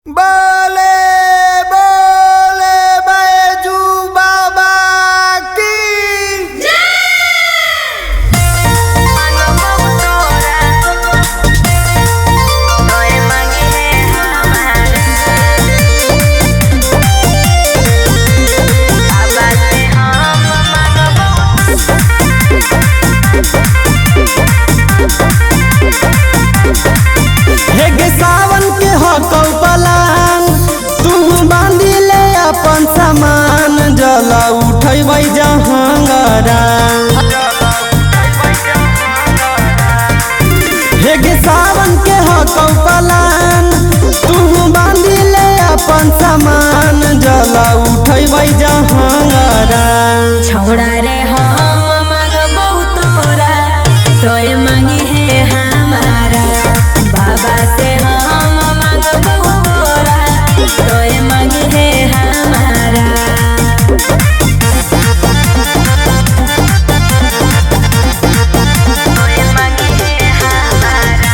बोले बोले बैजू बाबा की सावन के हो पलान तू बांधी ले अपन सामान जला उठै जहांगरा हे सावन के हो पलान तू बांधी ले अपन सामान जला उठै जहांगरा छोड़ा रे हम मांगबो तोरा तोय मांगी है हमारा बाबा से हम मांगबो तोरा तोय मांगी है हमारा तोय मांगी है हमारा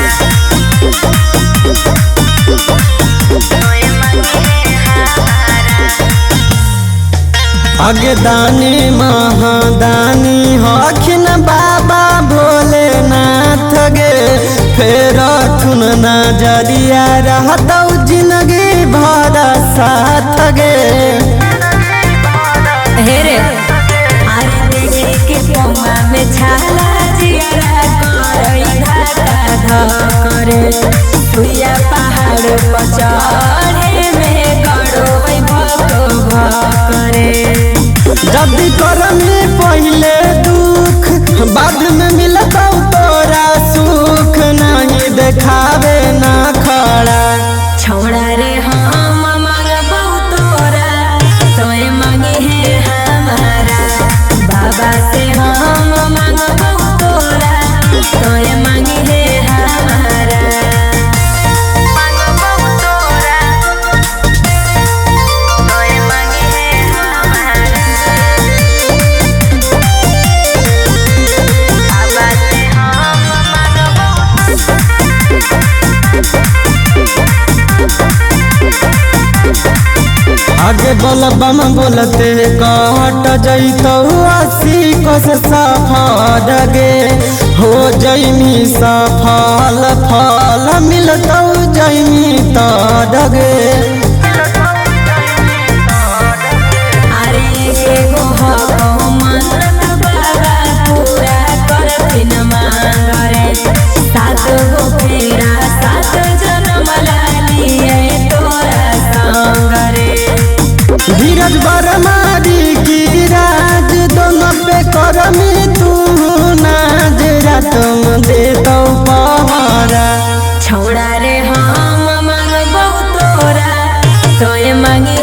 तोय मांगी है हमारा आगे दानी महादानी हखिन बाबा भोलेनाथ गे फेर थुन नजरिया रहतौ जिंदगी भर साथ गे हे रे अरे देखे के पौवा में छाला जिया करई धाका धकरे सुइया पहाड़ पर चढ़े में गड़ोई भको भकरे जल्दी कर में पहले दुख बाद में मिलतौ तोरा सुख नहीं देखावे ना खड़ा छोड़ा रे हम मांगबो तोरा तोय मांगी है हमारा बाबा से हम मांगबो तोरा तोय मांगी है हमारा मांगबो तोरा तोय मांगी है हमारा बाबा से हम मांगबो आगे बोलबम बोलते कट जैतौ 80 कोस सफर गे हो जैमी सफल फल मिलतौ जैमी तर गे अरे एगो हो मन्नत बाबा पूरा करथिन मांगरे सात गो फेरा सात जन्म लालिए तोरा संगरे धीरज बरमारी की राज दोनों पे कर में तू नाज रातम देतौ पहरा छोड़ा रे हम मांगबो तोरा तोय मांगी